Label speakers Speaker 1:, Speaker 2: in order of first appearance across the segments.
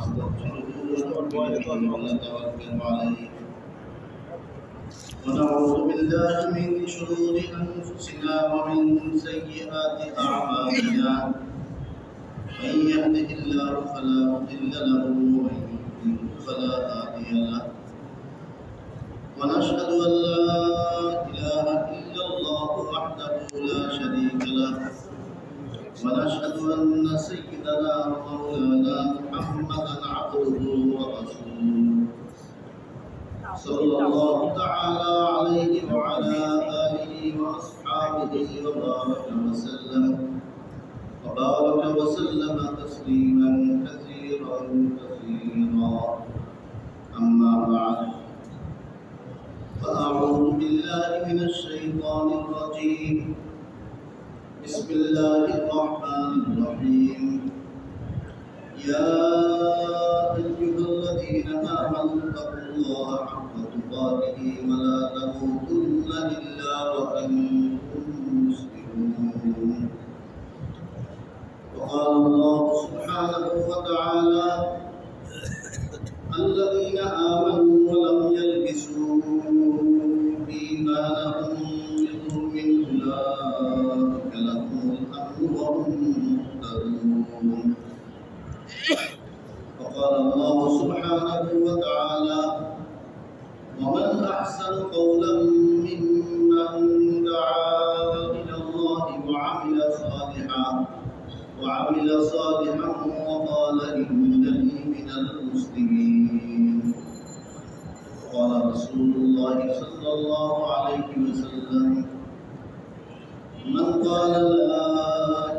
Speaker 1: ونتوكل عليه ونعوذ بالله من شرور أنفسنا ومن سيئات أعمالنا من يهده الله فلا مضل له ومن يضلل فلا هادي له ونشهد أن لا إله إلا الله وحده لا شريك له ونشهد أن سيدنا ومولانا محمدا عبده ورسوله صلى الله تعالى عليه وعلى آله وأصحابه وبارك وسلم تسليما كثيرا أما بعد فأعوذ بالله من الشيطان الرجيم بسم الله الرحمن الرحيم يا أيها الذين آمنوا اتقوا الله حق تقاته ولا تموتن إلا وأنتم مسلمون وقال الله سبحانه وتعالى الذين آمنوا ولم يلبسوا إيمانهم بظلم أولئك لهم الأمن وهم مهتدون وقال الله سبحانه وتعالى ومن أحسن قولا ممن دعا إلى الله وعمل صالحا وقال إنني من المسلمين قال رسول الله صلى الله عليه وسلم من قال لا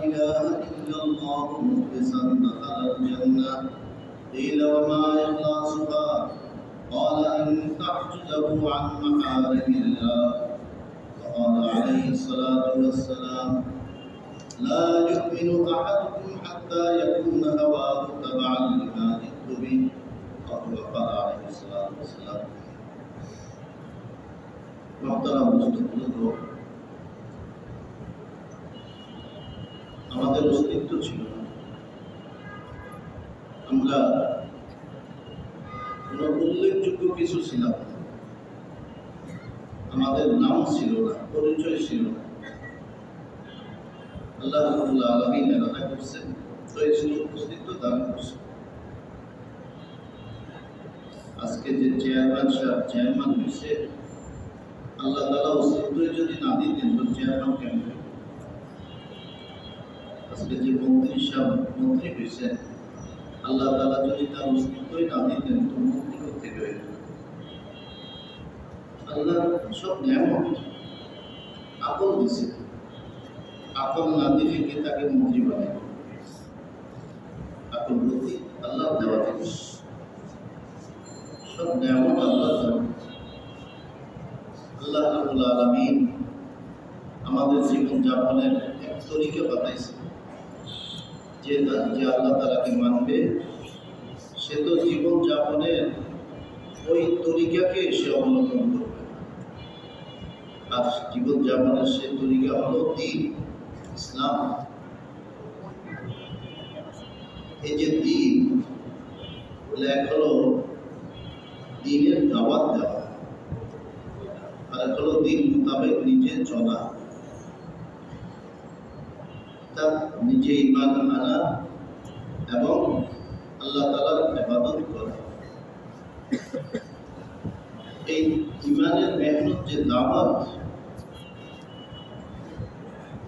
Speaker 1: إله إلا الله مخلصا دخل الجنة قيل وما إخلاصها قال أن تحجزه عن محارم الله وقال عليه الصلاة والسلام لا يؤمن أحدكم حتى يكون هواه تبعا لما جئت به وقال عليه الصلاة والسلام محترم মুসলিম আমাদের অস্তিত্ব ছিল না, আমরা কোনো উল্লেখযোগ্য কিছু ছিলাম না, আমাদের নাম ছিল না, পরিচয় ছিল না। আল্লাহ রাব্বুল আলামিন এরাদা করছেন তো এই অস্তিত্ব দান করছেন। আজকে যে চেয়ারম্যান হয়েছে আল্লাহ তাআলা অস্তিত্ব যদি না দিতেন তো চেয়ারম্যান কেমন? আজকে যে মন্ত্রী হয়েছে আল্লাহ তাআলা যদি তার অস্তিত্বই না দিতেন তো মন্ত্রী থেকে হয়ে যেত। আল্লাহ সব নিয়ামত আকল দিছে, আকল না দিলে কে তাকে মন্ত্রী বানায়? আকল বুদ্ধি আল্লাহ দেওয়া জিনিস, সব নিয়ামত আল্লাহ দেওয়া। আল্লাহ রাব্বুল আলামিন আমাদের জীবন যাপনের এক তরিকা বাতাইছে, যে আল্লাহ তাআলাকে মানবে সে তো জীবন যাপনের ওই তরিকাকে সে অবলম্বন করবে। আর জীবন যাপনের সে তরিকা হলো দ্বীন, ইসলাম। এই যে দ্বীন বলে এক হলো দ্বীনের দাওয়াত দেওয়া, আর এক হলো দ্বীন মোতাবেক নিজে চলা, তার নিজে ঈমান আনা এবং আল্লাহ তাআলার ইবাদত করা। এই ঈমানের মেহনত যে দাওয়াত,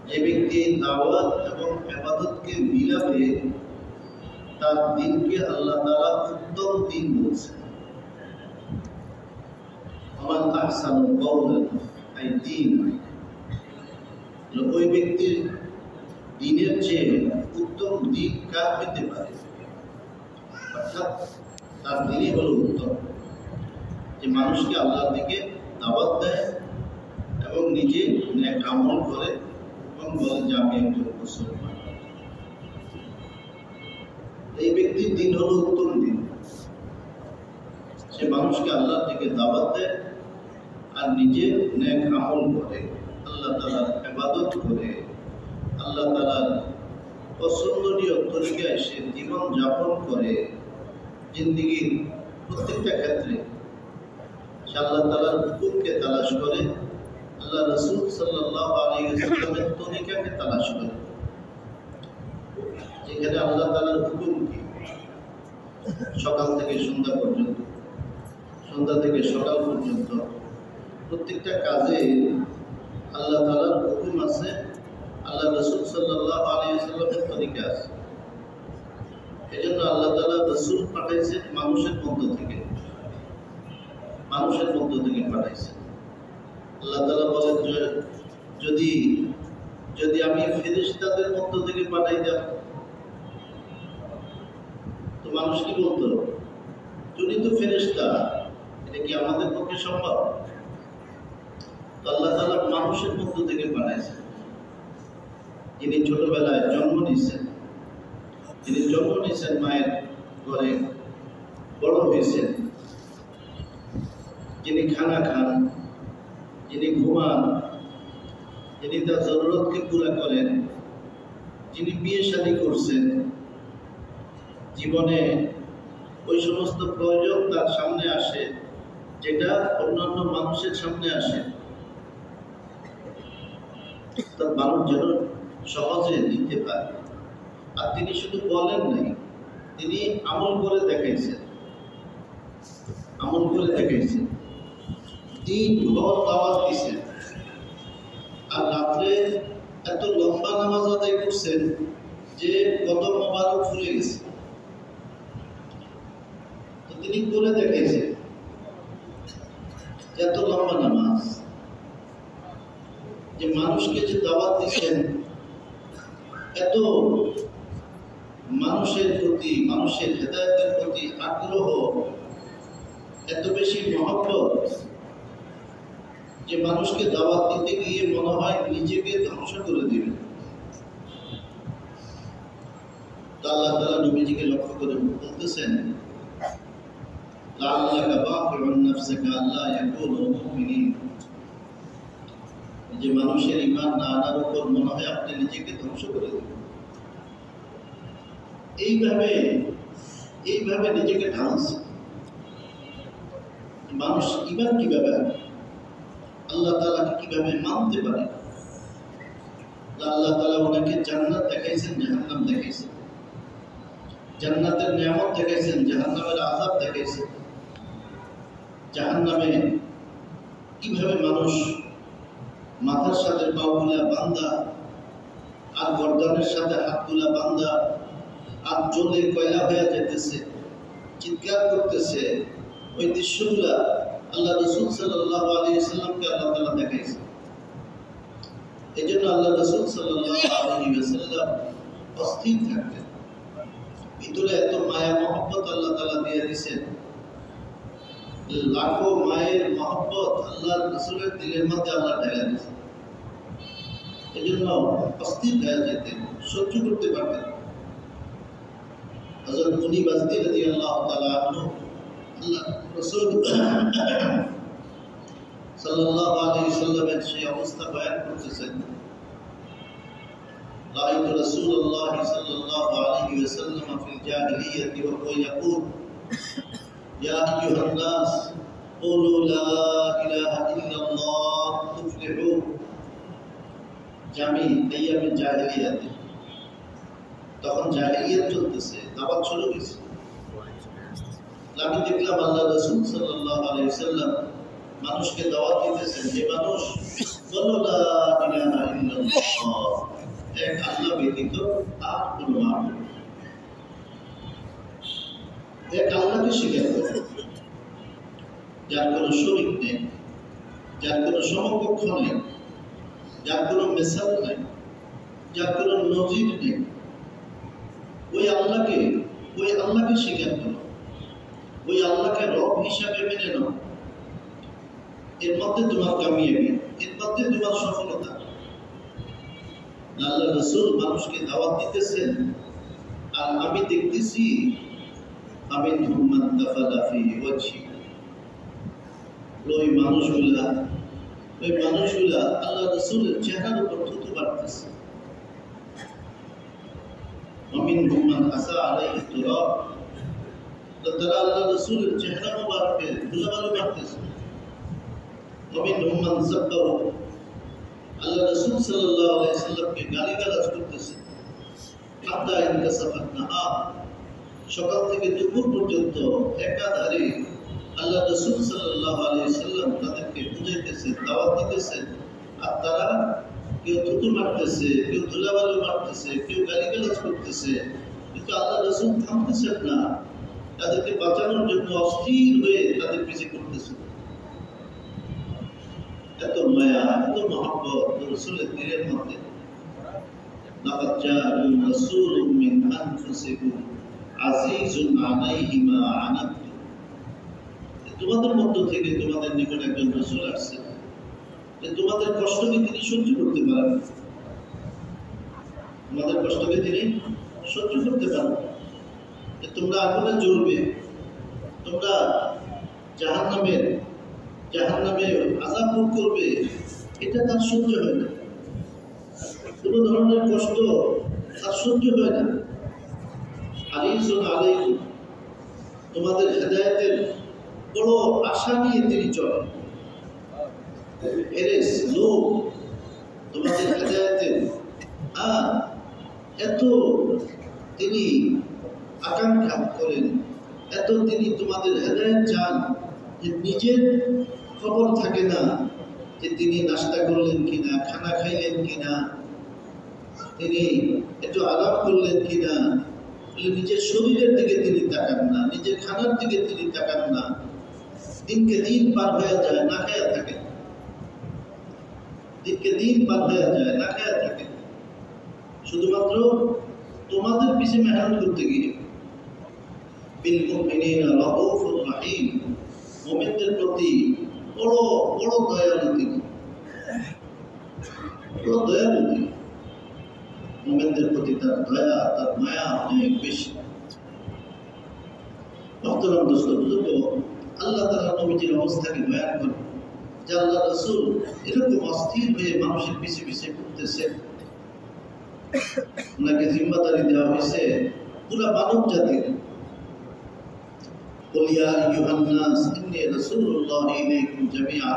Speaker 1: যে ব্যক্তি দাওয়াত এবং ইবাদতকে মিলাবে তার দ্বীনকে আল্লাহ তাআলা উত্তম দ্বীন বলছেন। ওমান আহসানু কওলান আই দ্বীন, ওই ব্যক্তির দ্বীনের চেয়ে উত্তম দিক কার হতে পারে? অর্থাৎ তার দ্বীনই হলো উত্তম, যে মানুষকে আল্লাহর দিকে দাওয়াত দেয় এবং নিজে নেক আমল করে এবং বলে যে আমি একজন মুসলমান। এই ব্যক্তির দ্বীন হলো উত্তম দ্বীন। সে মানুষকে আল্লাহর দিকে দাওয়াত দেয় আর নিজে নেক আমল করে, আল্লাহ তাআলার ইবাদত করে, আল্লাহ তাআলার পছন্দনীয় তরিকায় সে জীবন যাপন করে, জিন্দিগির প্রত্যেকটা ক্ষেত্রে সে আল্লাহ তাআলার হুকুমকে তালাশ করে, আল্লাহ রাসূল সাল্লাল্লাহু আলাইহি ওয়াসাল্লামের তরিকাকে তালাশ করে। যেখানে আল্লাহ তাআলার হুকুম কি, সকাল থেকে সন্ধ্যা পর্যন্ত, সন্ধ্যা থেকে সকাল পর্যন্ত প্রত্যেকটা কাজে আল্লাহ তাআলার হুকুম আছে, আল্লাহ রাসূল সাল্লাল্লাহু আলাইহি ওয়াসাল্লামের তরিকা আছে। এজন্য আল্লাহ তাআলা রাসূল পাঠাইছেন মানুষের মধ্য থেকে, মানুষের মধ্য থেকে পাঠাইছেন। আল্লাহ তাআলা বলেন যে যদি যদি আমি ফেরেশতাদের মধ্য থেকে পাঠাইতাম তো মানুষ কি বলতো, তুমি তো ফেরেশতা, এটা কি আমাদের পক্ষে সম্ভব? তো আল্লাহ তাআলা মানুষের মধ্য থেকে পাঠাইছেন। যিনি ছোটবেলায় জন্ম নিয়েছেন, যিনি জন্ম নিয়েছেন মায়ের ঘরে, বড় হয়েছেন, যিনি খানা খান, যিনি ঘুমান, যিনি তার জরুরতকে পুরা করেন, যিনি বিয়ে শাদী করছেন, জীবনে ওই সমস্ত প্রয়োজন তার সামনে আসে যেটা অন্যান্য মানুষের সামনে আসে, তার মানুষ যেন সহজে নিতে পারে। আর তিনি শুধু বলেন নাই, তিনি আমল করে দেখাইছেন, আমল করে দেখাইছেন। দিন ভর দাওয়াত দিয়েছেন, আর রাত্রে এত লম্বা নামাজ আদায় করছেন যে কদম মোবারক ফুলে গেছে। তো তিনি করে দেখাইছেন এত লম্বা নামাজ, যে মানুষকে যে দাওয়াত দিচ্ছেন, এত মানুষের প্রতি, মানুষের হেদায়েতের প্রতি আগ্রহ, এত বেশি মহব্বত যে মানুষকে দাওয়াত দিতে গিয়ে মনে হয় নিজেকে ধ্বংস করে দিবে। আল্লাহ তাআলা নবীজিকে লক্ষ্য করে বলতেছেন, লাআল্লাকা বাকিউন নাফসাকা আল্লা ইয়াকুনু মুমিনিন, যে মানুষের ঈমান না আনার উপর মনে হয় আপনি নিজেকে ধ্বংস করে দিবেন। এইভাবে নিজেকে ঢালছে। মানুষ ঈমান কিভাবে, আল্লাহ তাআলাকে কিভাবে মানতে পারে? আল্লাহ তাআলা ওনাকে জান্নাত দেখাইছেন, জাহান্নাম দেখাইছেন, জান্নাতের নিয়ামত দেখাইছেন, জাহান্নামের আযাব দেখাইছেন। জাহান্নামে কিভাবে মানুষ মাথার সাথে পাগুলা বান্ধা, আর গর্দানের সাথে হাতগুলা বান্ধা, আর জ্বলে কয়লা হয়ে যেতেছে, চিৎকার করতেছে, ওই দৃশ্যগুলা আল্লাহ রাসূল সাল্লাল্লাহু আলাইহি ওয়াসাল্লামকে আল্লাহ তাআলা দেখাইছেন। এই জন্য আল্লাহ রাসূল সাল্লাল্লাহু আলাইহি ওয়াসাল্লাম অস্থির থাকতেন, ভিতরে এত মায়া মহব্বত আল্লাহ তাআলা দিয়ে দিয়েছেন। লাখো মায়ের মহব্বত আল্লাহ রাসূলের দিলের মধ্যে আল্লাহ ঢেলে দিয়েছেন। এই জন্য অস্থির হয়ে যেতেন, সহ্য করতে পারতেন। হযরত মুনিব আজদি রাদিয়াল্লাহু তাআলা আনহু আল্লাহ রাসূল সাল্লাল্লাহু আলাইহি ওয়াসাল্লামের সেই অবস্থা বয়ান করতেছেন। রাআইতু রাসূলুল্লাহ সাল্লাল্লাহু আলাইহি ওয়াসাল্লাম ফিল জাহিলিয়াতি ওয়া হুয়া ইয়াকুল ইয়া আইয়ুহান নাস কুলু লা ইলাহা ইল্লাল্লাহ তুফলিহু। জামি আইয়ামে জাহিলিয়াতে, তখন জাহিলিয়াত চলতেছে, দাওয়াত শুরু হয়েছে। আমি দেখলাম আল্লাহ রাসূল সাল্লাল্লাহু আলাইহি ওয়াসাল্লাম মানুষকে দাওয়াত দিতেছেন, যে মানুষ বলো লা ইলাহা ইল্লাল্লাহ, এক আল্লাহ ব্যতীত আর কোনো মাবুদ, এক আল্লাহকে স্বীকার করো, যার কোনো শরীক নেই, যার কোনো সমকক্ষ নেই, যার কোনো মেসাল নেই, যার কোনো নজির নেই। ওই আল্লাহকে স্বীকার করো, ওই আল্লাহকে রব হিসাবে মেনে নাও। এর মধ্যে তোমার কামিয়াবি, এর মধ্যে তোমার সফলতা। আল্লাহ রাসূল মানুষকে দাওয়াত দিতেছেন, আর আমি দেখতেছি আমি মান তাফালা ফি ওয়াজহি, ওই মানুষগুলা আল্লাহ রাসূলের চেহারার উপর থুতু মারতেছে। ومنهم من أساء عليه التراب, তারা আল্লাহ রসুলের চেহারা মোবারকে ধুলাবালু মারতেছে। আল্লাহ রসুল সাল্লাল্লাহু আলাইহি সাল্লামকে গালিগালাজ করতেছে। সকাল থেকে দুপুর পর্যন্ত একাধারে আল্লাহ রসুল সাল্লাল্লাহু আলাইহি সাল্লাম তাদেরকে বুঝাইতেছে, দাওয়াত দিতেছে, আর তারা কেউ থুতু মারতেছে, কেউ ধুলাবালু মারতেছে, কেউ গালিগালাজ করতেছে, কিন্তু আল্লাহ রসুল থামতেছেন না। তাদেরকে বাঁচানোর জন্য অস্থির হয়ে তাদের পিছিয়ে করতেছে। এত মায়া, এত মহব্বত রসুলের দিলের মধ্যে। লাকাদ জাআকুম রাসূলুম মিন আনফুসিকুম আজিজুন আলাইহি মা আনাতুম। তোমাদের মধ্য থেকে তোমাদের নিকট একজন রাসূল আসছে, যে তোমাদের কষ্টকে তিনি সহ্য করতে পারেন। তোমাদের কষ্টকে তিনি সহ্য করতে পারেন। তোমরা আগুনে জ্বলবে, তোমরা জাহান্নামে আযাব ভোগ করবে, এটা তার সহ্য হয় না। কোনো ধরনের কষ্ট তার সহ্য হয় না। হারিসুন আলাইকুম, তোমাদের হেদায়েতের বড় আশা নিয়ে তিনি চলেন। হেরেস লোক তোমাদের হেদায়েতের এত তিনি আকাঙ্ক্ষা করেন, এত তিনি তোমাদের হেদায়েত চান যে নিজের খবর থাকে না যে তিনি নাস্তা করলেন কিনা, খানা খাইলেন কিনা, তিনি একটু আরাম করলেন কিনা। নিজের শরীরের দিকে তিনি তাকান না, নিজের খানার দিকে তিনি তাকান না। দিনকে দিন পার হয়ে যায়, না খায়া থাকে। দিনকে দিন পার হয়ে যায়, না খায়া থাকে, শুধুমাত্র তোমাদের পিছে মেহনত করতে গিয়ে। বিল মুমিনিনা রাউফুর রাহিম, মুমিনদের প্রতি বড় বড় দয়ালু তিনি, বড় দয়ালু তিনি। মুমিনদের প্রতি তার দয়া, তার মায়া অনেক বেশি। মুহতারাম দোস্ত বুজুর্গ, আল্লাহ তাআলা নবীজির অবস্থাকে বয়ান করেন যে আল্লাহ রাসূল এরকম অস্থির হয়ে মানুষের পিছে পিছে ঘুরতেছেন। ওনাকে জিম্মাদারি দেওয়া হয়েছে পুরা মানব জাতির। কুল ইয়া আইয়ুহান নাস ইন্নী রাসূলুল্লাহি ইলাইকুম জামিআ,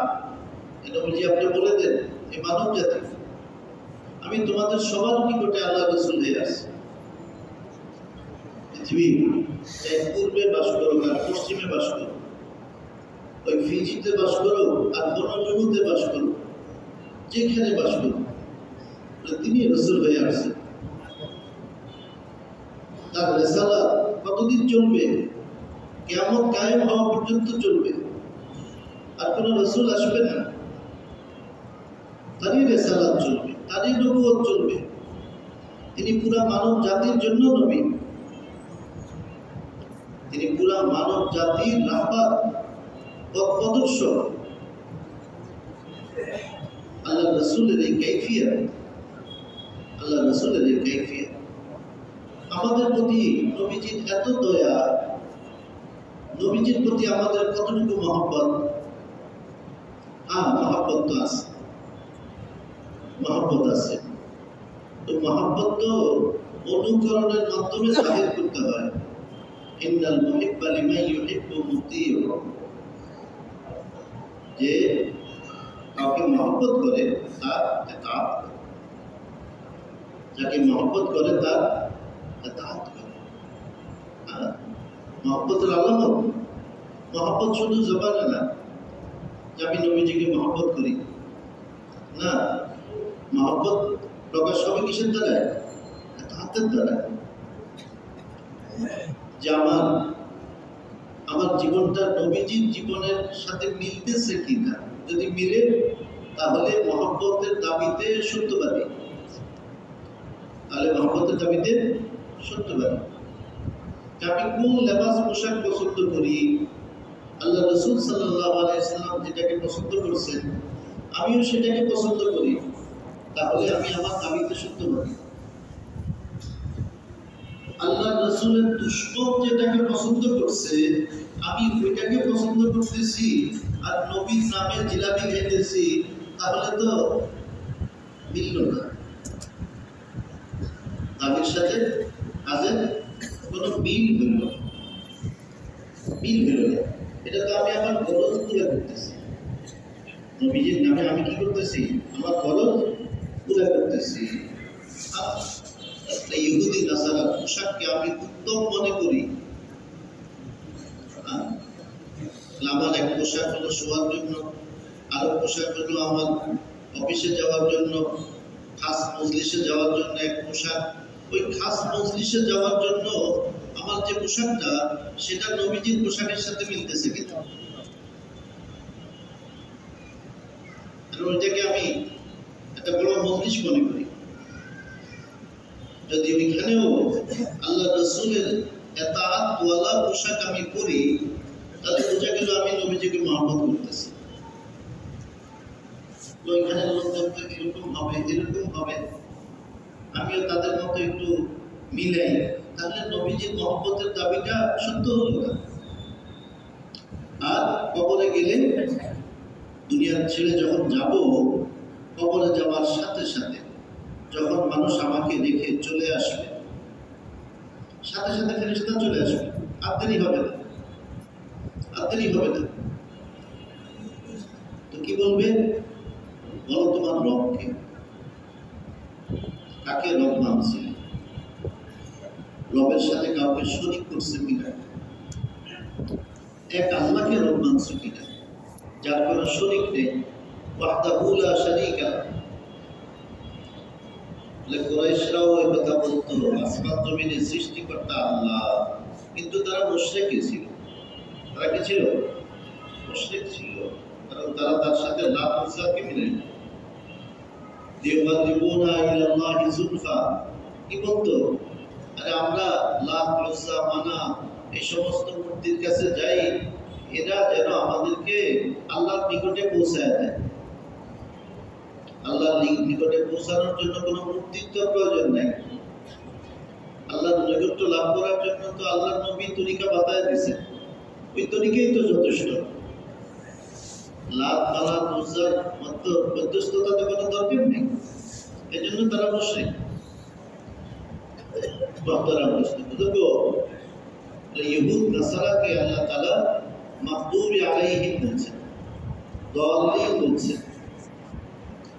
Speaker 1: এটা বলি আপনি বলে দেন এই মানব জাতি, আমি তোমাদের সবার নিকটে আল্লাহ রাসূল হয়ে আসছি। পৃথিবী পূর্বে বাস করো আর পশ্চিমে বাস করো, ওই ফিজিতে বাস করো আর বনজগতে বাস করো, যেখানে বাস করো, তিনি রাসূল হয়ে আসছেন। তার রিসালাত কতদিন চলবে? কিয়ামত কায়েম হওয়া পর্যন্ত চলবে। আর কোন রাসূল আসবে না, তারই রিসালাত চলবে, তারই নবুয়ত চলবে। তিনি পুরা মানব জাতির জন্য নবী, তিনি পুরা মানব জাতির রাহবার, পথ প্রদর্শক। আল্লাহ রাসূলের এই কাইফিয়ত, আল্লাহ রাসূলের এই কাইফিয়ত। আমাদের প্রতি নবীজির এত দয়া, নবীজির প্রতি আমাদের কতটুকু মহব্বত? মহব্বত তো আছে, মহব্বত আছে। তো মহব্বত তো অনুকরণের মাধ্যমে জাহির করতে হয়। ইন্নাল মুহিব্বা লিমান ইউহিব্বু মুতিউ, যে কাউকে মহব্বত করে তার ইতাআত করে, যাকে মহব্বত করে তার ইতাআত করে। মহব্বতের আলামত, মহব্বত শুধু জবানে না যে আমি নবীজিকে মহব্বত করি, না, মহব্বত প্রকাশ হবে কিসের দ্বারায়? ইতাআতের দ্বারায়। যে আমার জীবনটা নবীজির জীবনের সাথে মিলতেছে কিনা, যদি মিলে তাহলে মহব্বতের দাবিতে সত্যবাদী, তাহলে মহব্বতের দাবিতে সত্যবাদী। আমি কোন লেবাস পোশাক পছন্দ করি, আল্লাহ রাসূল সাল্লাল্লাহু আলাইহি সাল্লাম যেটাকে পছন্দ করছেন আমিও সেটাকে পছন্দ করি, তাহলে আমি আমার দাবিতে সত্যবাদী। আল্লাহ রাসূলের দুশমন যেটাকে পছন্দ করছে আমি ওইটাকে পছন্দ করতেছি, আর নবীর নামে জিলাপি খাইতেছি, তাহলে তো মিলল না। দাবির সাথে কাজের কোনো মিল হইল। মিল হইল না। এটা তো আমি আমার গরজ পুরা করতেছি, নবীজির নামে আমি কি করতেছি? আমার গরজ পুরা করতেছি। ইহুদি নাসারা পোশাককে আমি উত্তম মনে করি। আমার এক পোশাক হলো শোয়ার জন্য, আরো পোশাক হলো আমার অফিসে যাওয়ার জন্য, খাস মজলিসে যাওয়ার জন্য এক পোশাক। ওই খাস মজলিসে যাওয়ার জন্য আমার যে পোশাকটা, সেটা নবীজির পোশাকের সাথে মিলতেছে কিনা, ওইটাকে আমি একটা বড় মজলিস মনে করি। যদি ওইখানেও আল্লাহ রসুলের এতাআতওয়ালা পোশাক আমি পরি, তাহলে বোঝা গেল আমি নবীজিকে মহব্বত করতেছি। তো ওইখানে লোকজন এরকম হবে, এরকম হবে, আমিও তাদের মতো একটু মিলাই, তাহলে নবীজির মহব্বতের দাবিটা সত্য হলো না। আর কবরে গেলে, দুনিয়ার ছেড়ে যখন যাব, কবরে যাওয়ার সাথে সাথে যখন মানুষ আমাকে রেখে চলে আসবে, সাথে সাথে ফেরেশতা চলে আসবে, আর দেরি হবে না, আর দেরি হবে না। তো কি বলবে? বলো তোমার রবকে, কাকে রব মানছে? রবের সাথে কাউকে শরীক করছে কিনা? এক আল্লাহকে রব মানছে কিনা, যার কোনো শরীক নেই, ওয়াহদাহু লা শারীকা লাহু। কুরাইশরাও এই কথা বলতো, আসমান জমিনের সৃষ্টিকর্তা আল্লাহ, কিন্তু তারা মুশরিক ছিল। তারা কি ছিল? মুশরিক ছিল, কারণ তারা তার সাথে লাত উজ্জাকে মিলে ইউকাররিবুনা ইলাল্লাহি যুলফা। কি বলতো? আরে আমরা লাত উজ্জা মানা এই সমস্ত মূর্তির কাছে যাই, এরা যেন আমাদেরকে আল্লাহর নিকটে পৌঁছায় দেয়। আল্লাহর নিকটে পৌঁছানোর জন্য কোনো মূর্তির তো প্রয়োজন নাই। আল্লাহর নৈকট্য লাভ করার জন্য তো আল্লাহর নবী তরিকা বাতায় দিয়েছে, ওই তরিকাই তো যথেষ্ট। লাত মানাত উজ্জার মধ্যস্থতাতে কোনো দরকার নেই। এই জন্য তারা মুশরিক। ইহুদ নাসারাকে আল্লাহ তাআলা মাগদুবি আলাইহিম বলছেন, দাল্লিন বলছেন।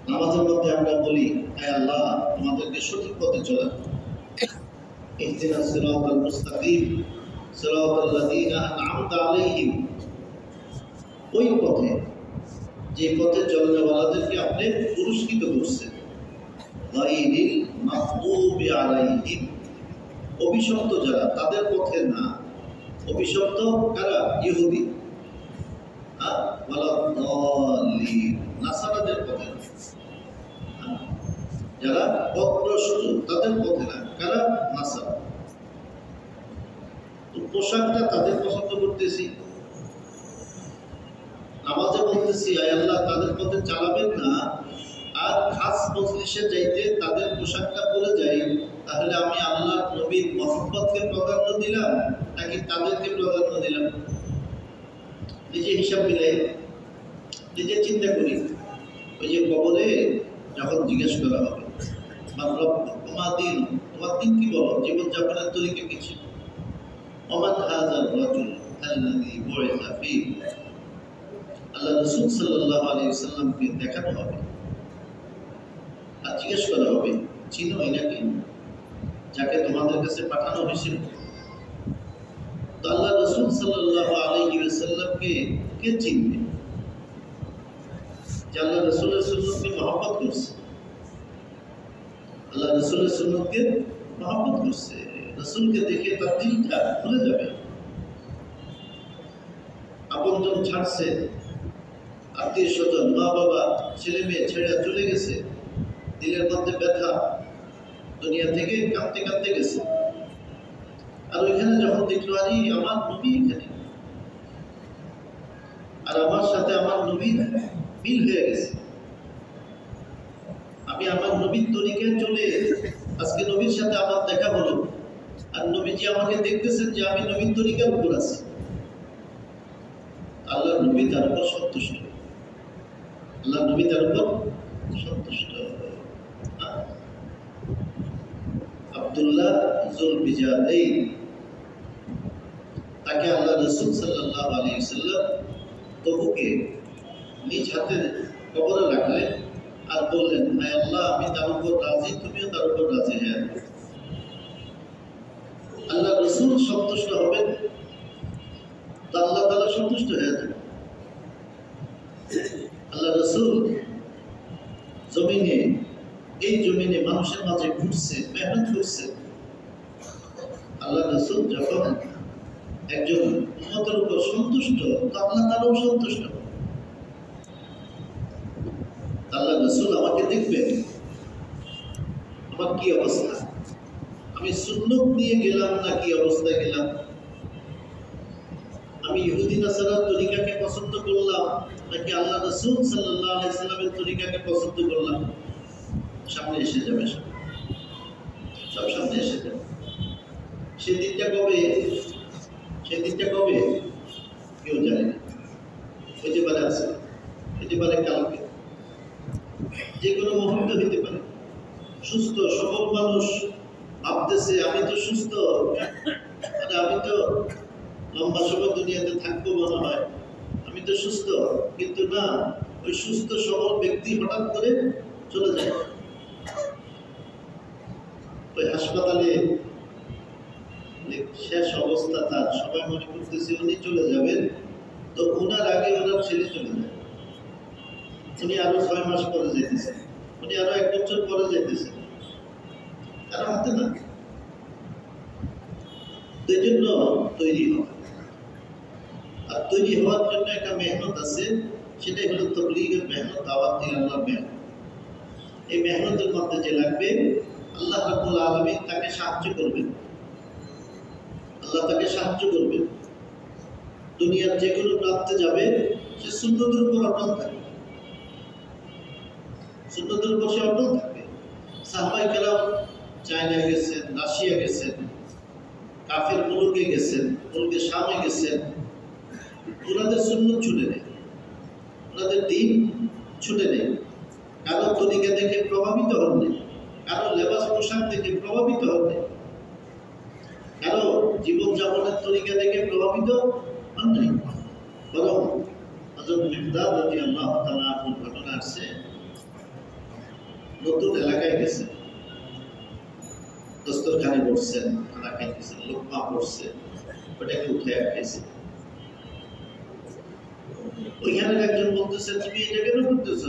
Speaker 1: নামাজের মধ্যে আমরা বলি, আয় আল্লাহ আমাদেরকে সঠিক পথে চলান, ইহদিনাস সিরাতাল মুস্তাকিম সিরাতাল লাযীনা আন'আমতা আলাইহিম। ওই পথে, যে পথে চলনেওয়ালাদেরকে আপনি পুরস্কৃত করছেন। গায়রিল মাগদুবি আলাইহিম, অভিশপ্ত যারা, তাদের পথে না। অভিশপ্ত কারা? ইহুদি। নাসারাদের পথে না, যারা পথভ্রষ্ট তাদের পথে না। কারা? নাসারা। তো পোশাকটা তাদের পছন্দ করতেছি, নামাজে বলতেছি আয় আল্লাহ তাদের পথে চালাবেন না, আর খাস মজলিসে যাইতে তাদের পোশাকটা পরে যাই, তাহলে আমি আল্লাহর নবীর মহব্বতকে প্রাধান্য দিলাম নাকি তাদেরকে প্রাধান্য দিলাম? নিজে হিসাব মিলাই, নিজে চিন্তা করি। ওই যে কবরে যখন জিজ্ঞেস করা হবে, তোমার দিন, তোমার দিন কি বলো, জীবনযাপনের তরিকা কি ছিল? ওমান হাযার রাজুল আল্লাযী বুইসা ফীহি। আল্লাহ রাসূল সাল্লাল্লাহু আলাইহি ওয়াসাল্লামকে দেখানো হবে আর জিজ্ঞেস করা হবে, চিনো এনাকে, যাকে তোমাদের কাছে পাঠানো হয়েছিল? তো আল্লাহ রাসূল সাল্লাল্লাহু আলাইহি ওয়াসাল্লামকে কে চিনবে? যে আল্লাহ রাসূলের সুন্নতকে মহব্বত করছে, আল্লাহ রাসূলের সুন্নতকে মহব্বত করছে, রাসূলকে দেখে তার দিলটা খুলে যাবে। আপনজন ছাড়ছে, আত্মীয় স্বজন, মা বাবা, ছেলে মেয়ে ছেড়ে চলে গেছে, দিলের মধ্যে ব্যথা, দুনিয়া থেকে কাঁদতে কাঁদতে গেছে। আর ওইখানে যখন দেখলো আরে আমার নবী এখানে, আর আমার সাথে আমার নবী মিল হয়ে গেছে, আমি আমার নবীর তরিকায় চলে, আজকে নবীর সাথে আমার দেখা হলো, আর নবীজি আমাকে দেখতেছেন যে আমি নবীর তরিকার উপর আছি। আল্লাহ নবী তার উপর সন্তুষ্ট, আল্লাহ নবী তার উপর সন্তুষ্ট। আব্দুল্লাহ যুল বিজাদাইন, তাকে আল্লাহ রাসূল সাল্লাল্লাহু আলাইহি ওয়াসাল্লাম তবুকে নিজ হাতে কবরে রাখলেন আর বললেন, হায় আল্লাহ, আমি তার উপর রাজি, তুমিও তার উপর রাজি হয়ে যাবে। আল্লাহ রাসূল সন্তুষ্ট হবেন তো আল্লাহ তাআলা সন্তুষ্ট হয়ে যাবেন। আল্লাহ রাসূল জমিনে, এই জমিনে মানুষের মাঝে ঘুরছে, মেহনত করছে। আল্লাহ রাসূল যখন একজন উম্মতের উপর সন্তুষ্ট, তো আল্লাহ তাআলাও সন্তুষ্ট। আল্লাহ রাসূল আমাকে দেখবেন আমার কি অবস্থা, আমি সুন্নত নিয়ে গেলাম না কি অবস্থায় গেলাম, আমি ইহুদি নাসারার তরিকাকে পছন্দ করলাম নাকি আল্লাহ রাসূল সাল্লাল্লাহু আলাইহি সাল্লামের তরিকাকে পছন্দ করলাম। সামনে এসে যাবে, সব সামনে এসে যাবে। সেদিনটা কবে, সেদিনটা কবে কেউ জানে না। হইতে পারে আছে, হইতে পারে কালকে, যে কোনো মুহূর্তে হইতে পারে। সুস্থ সবল মানুষ ভাবতেছে আমি তো সুস্থ, মানে আমি তো লম্বা সময় দুনিয়াতে থাকবো মনে হয়, আমি তো সুস্থ, কিন্তু না, ওই সুস্থ সবল ব্যক্তি হঠাৎ করে চলে যায়। ওই হাসপাতালে শেষ অবস্থা তার, সবাই মনে করতেছে উনি চলে যাবেন, তো ওনার আগে ওনার ছেলে চলে যায়। উনি আরো 6 মাস পরে যেতেছেন, উনি আরো 1 বছর পরে যেতেছেন, তার হাতে না। এই জন্য তৈরি হওয়া, আর তৈরি হওয়ার জন্য একটা মেহনত আছে, সেটাই হলো তাবলীগের মেহনত, দাওয়াত দিয়ে আল্লাহর মেহনত। এই মেহনতের মধ্যে যে লাগবে, আল্লাহ রাব্বুল আলামিন তাকে সাহায্য করবেন, আল্লাহ তাকে সাহায্য করবেন। দুনিয়ার যে কোনো প্রান্তে যাবে, সে সুন্নতের উপর অটল থাকবে, সুন্নতের উপর সে অটল থাকবে। সাহাবায়ে কেরাম চায়না গেছেন, রাশিয়া গেছেন, কাফের মুলুকে গেছেন, মুলকে শামে গেছেন, ওনাদের সুন্নত ছুটে নেই, ওনাদের দিন ছুটে নেই। কারো তরিকা দেখে প্রভাবিত হননি, কারো লেবাস পোশাক দেখে প্রভাবিত হননি, কারো জীবনযাপনের তরিকা দেখে প্রভাবিত হন নাই। বরং হযরত মিকদাদ রাদিয়াল্লাহু তাআলা আনহুর ঘটনা আছে, নতুন এলাকায় গেছে, দস্তরখানে বসছেন, খানা খাইতেছেন, লোকমা পড়ছে, ওটাকে উঠে খাইছে। ওইখানে একজন বলতেছে, তুমি এটা কেন করতেছ?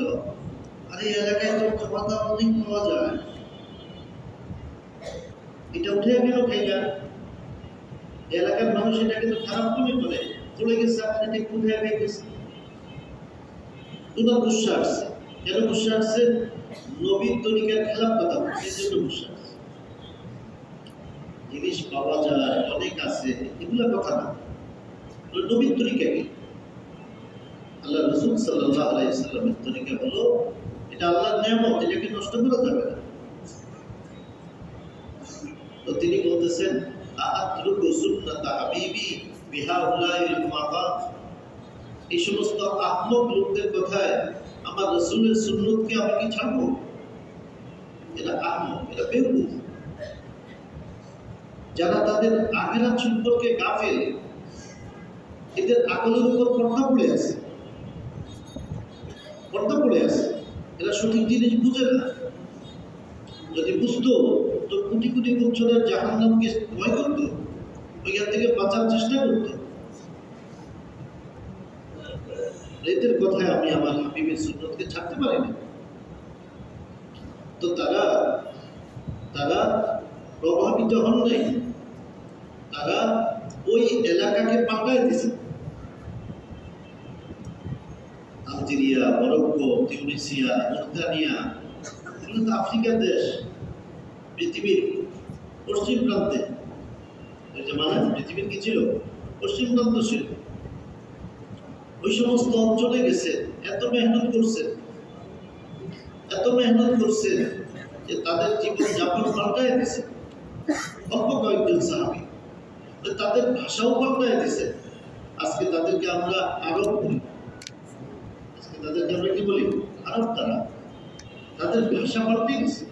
Speaker 1: আরে এলাকায় তো খাওয়া দাওয়া অনেক পাওয়া যায়, এটা উঠে কেন খাইলা? এলাকার মানুষ এটাকে তো খারাপ মনে করে, চলে গেছে, আপনি এটা উঠে খাইতেছে। তোমার গুসা আসছে, কেন গুসা আসছে? নবীর তরিকার খেলাফ কথা, এই জন্য গুসা আসছে। জিনিস পাওয়া যায়, অনেক আছে, এগুলো কথা না, নবীর তরিকা কি? আল্লাহ রাসূল সাল্লাল্লাহু আলাইহি সাল্লামের তরিকা হলো, এটা আল্লাহর নিয়ামত, এটাকে নষ্ট করা যাবে না। তো তিনি বলতেছেন, আতরুকু সুন্নাতা হাবিবি বিহাউলাইল মাকাম, এই সমস্ত আহমক লোকদের কথায় আমার রাসূলের সুন্নতকে আমি কি ছাড়বো? এরা আহমক, এরা বেকুফ, যারা তাদের আখিরাত সম্পর্কে গাফেল, এদের আকলের উপর পর্দা পড়ে আছে, পর্দা পড়ে আছে, এরা সঠিক জিনিস বুঝে না। যদি বুঝতো তো কোটি কোটি বছরের জাহান্নামকে ভয় করতো, ওইখান থেকে বাঁচার চেষ্টা করতো। এদের কথায় আমি আমার হাবিবের সুন্নতকে ছাড়তে পারি না। তো তারা প্রভাবিত হন নাই, তারা ওই এলাকাকে পাল্টায় দিয়েছে। আলজেরিয়া, মরক্কো, তিউনিসিয়া, মরদানিয়া, এগুলো তো আফ্রিকার দেশ, পৃথিবীর পশ্চিম প্রান্তে। মানে পৃথিবীর কি ছিল? পশ্চিম প্রান্ত ছিল। ওই সমস্ত অঞ্চলে গেছে, এত মেহনত করছে, এত মেহনত করছে যে তাদের জীবন যাপন পাল্টায় দিছে। অল্প কয়েকজন সাহাবী, তাদের ভাষাও পাল্টায় দিছে। আজকে তাদেরকে আমরা আরব বলি, আজকে তাদেরকে আমরা কি বলি? আরব। তাদের ভাষা পাল্টে গেছে।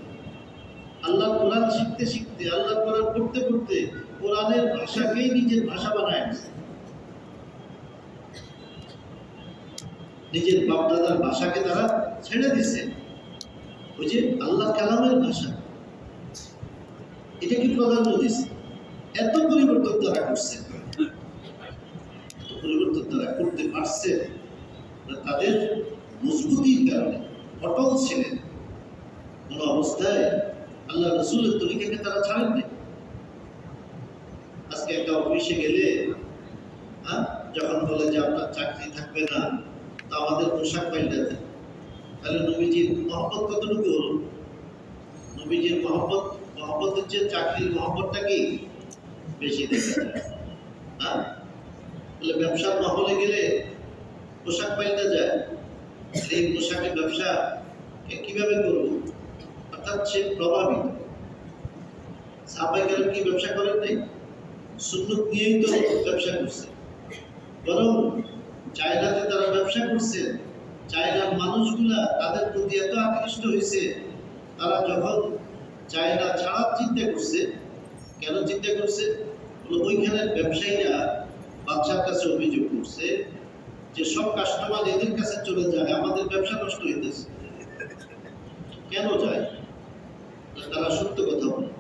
Speaker 1: আল্লাহ কোরআন শিখতে শিখতে, আল্লাহ কোরআন পড়তে পড়তে কোরআনের ভাষাকেই নিজের ভাষা বানায় গেছে। নিজের বাপ দাদার ভাষাকে তারা ছেড়ে দিছে। ওই যে আল্লাহ কালামের ভাষা, এটা কি প্রাধান্য দিছে। এত পরিবর্তন তারা করছে, এত পরিবর্তন তারা করতে পারছে, তাদের মজবুতির কারণে অটল ছিলেন। কোন অবস্থায় আল্লাহ রসুলের তরিকাকে তারা ছাড়েন নাই। আজকে একটা অফিসে গেলে যখন বলে যে আপনার চাকরি থাকবে না, তো আমাদের পোশাক পাল্টে দেয়, তাহলে নবীজির মহব্বত কতটুকু হলো? নবীজির মহব্বতের চেয়ে চাকরির মহব্বতটা কি বেশি দেখা যায়। তাহলে ব্যবসার মহলে গেলে পোশাক পাল্টে যায়, এই পোশাকের ব্যবসা কিভাবে করব? অর্থাৎ সে প্রভাবিত। সাহাবায়ে কেরাম কি ব্যবসা করেন নাই? সুন্নত নিয়েই তো ব্যবসা করছে। বরং চায়নাতে তারা ব্যবসা করছে, চায়নার মানুষগুলা তাদের প্রতি এত আকৃষ্ট হয়েছে, তারা যখন চায়না ছাড়ার চিন্তা করছে। কেন চিন্তা করছে? ওইখানের ব্যবসায়ীরা বাদশার কাছে অভিযোগ করছে যে সব কাস্টমার এদের কাছে চলে যায়, আমাদের ব্যবসা নষ্ট হইতেছে। কেন যায়? তারা সত্য কথা বলে,